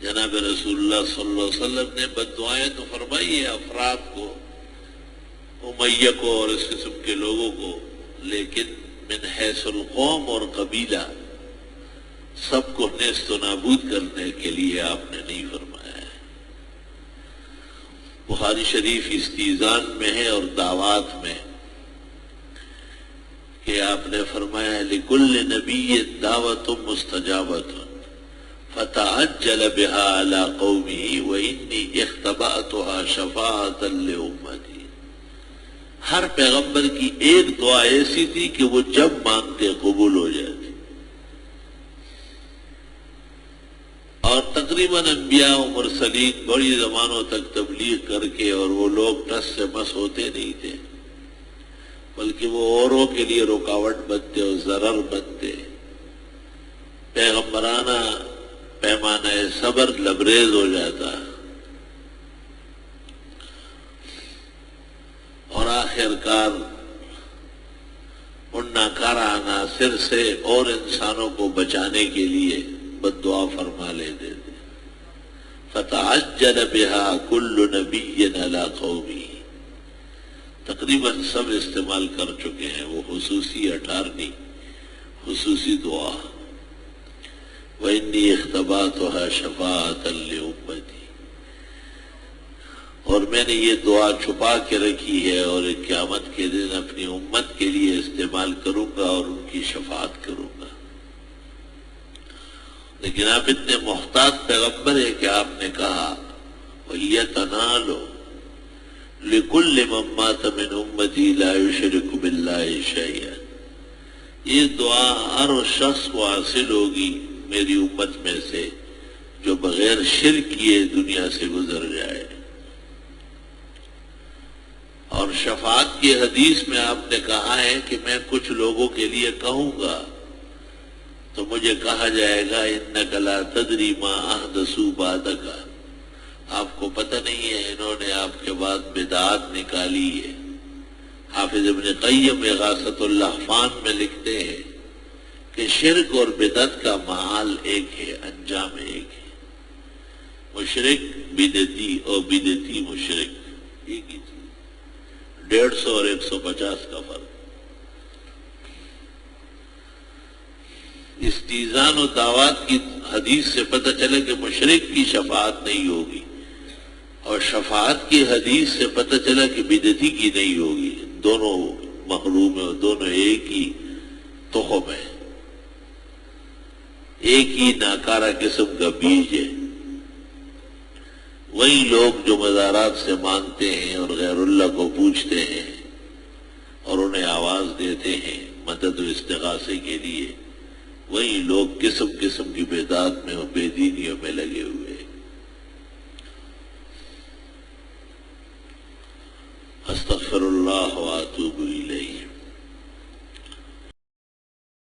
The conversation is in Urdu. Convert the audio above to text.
جناب رسول اللہ صلی اللہ علیہ وسلم نے بد دعائیں تو فرمائی ہیں افراد کو، امیہ کو اور اس قسم کے لوگوں کو، لیکن من حیث القوم اور قبیلہ سب کو نیست و نابود کرنے کے لیے آپ نے نہیں فرمایا ہے۔ بخاری شریف استیزان میں ہے اور دعوات میں کہ آپ نے فرمایا لِكُلِّ نَبِيٍّ دَعْوَةٌ مُسْتَجَابَةٌ فَتَعَجَّلَ بِهَا عَلَىٰ قَوْمِهِ وَإِنِّي اخْتَبَأْتُهَا شَفَاعَةً لِأُمَّتِي۔ ہر پیغمبر کی ایک دعا ایسی تھی کہ وہ جب مانگتے قبول ہو جاتی، اور تقریباً انبیاء و مرسلین بڑی زمانوں تک تبلیغ کر کے اور وہ لوگ ٹس سے مس ہوتے نہیں تھے، بلکہ وہ اوروں کے لیے رکاوٹ بنتے اور ضرر بنتے۔ پیغمبرانہ پیمانہ صبر لبریز ہو جاتا اور آخر کار ان ناکارہ عناصر سے اور انسانوں کو بچانے کے لیے بد دعا فرما لیتے تھے۔ فَتَعَجَّلَ بِهَا كُلُّ نَبِيٍّ عَلَىٰ قَوْمِهِ، تقریباً سب استعمال کر چکے ہیں وہ خصوصی 18ویں خصوصی دعا، وَإِنِّي اخْتَبَأْتُهَا شَفَاعَةً لِأُمَّتِي، اور میں نے یہ دعا چھپا کے رکھی ہے اور قیامت کے دن اپنی امت کے لیے استعمال کروں گا اور ان کی شفاعت کروں گا۔ لیکن آپ اتنے محتاط پیغمبر ہیں کہ آپ نے کہا وَلْيَتَنَالُ لِكُلِّ مَن مَّاتَ مِنْ أُمَّتِي لَا يُشْرِكُ بِاللَّهِ شَيْئًا، یہ دعا ہر اس شخص کو حاصل ہوگی میری امت میں سے جو بغیر شرک کیے دنیا سے گزر جائے۔ اور شفاعت کی حدیث میں آپ نے کہا ہے کہ میں کچھ لوگوں کے لیے کہوں گا تو مجھے کہا جائے گا اِنَّكَ لَا تَدْرِي مَا أَحْدَثُوا بَعْدَكَ، آپ کو پتہ نہیں ہے انہوں نے آپ کے بعد بدعات نکالی ہے۔ حافظ ابن قیم اغاثۃ اللحفان میں لکھتے ہیں کہ شرک اور بدعت کا معال ایک ہے، انجام ایک ہے۔ مشرک بدعتی اور بدعتی مشرک ایک ہی چیز، 150 اور 150 کا فرق۔ استیزان و دعوات کی حدیث سے پتہ چلے کہ مشرک کی شفاعت نہیں ہوگی، اور شفاعت کی حدیث سے پتہ چلا کہ بدعتی کی نہیں ہوگی، دونوں محروم ہیں، دونوں ایک ہی تخم ہے، ایک ہی ناکارہ قسم کا بیج ہے۔ وہی لوگ جو مزارات سے مانگتے ہیں اور غیر اللہ کو پوچھتے ہیں اور انہیں آواز دیتے ہیں مدد و استغاثے کے لیے، وہی لوگ قسم قسم کی بدعات میں اور بے دینیوں میں لگے ہوئے۔ استغفر اللہ واتوب الیہ۔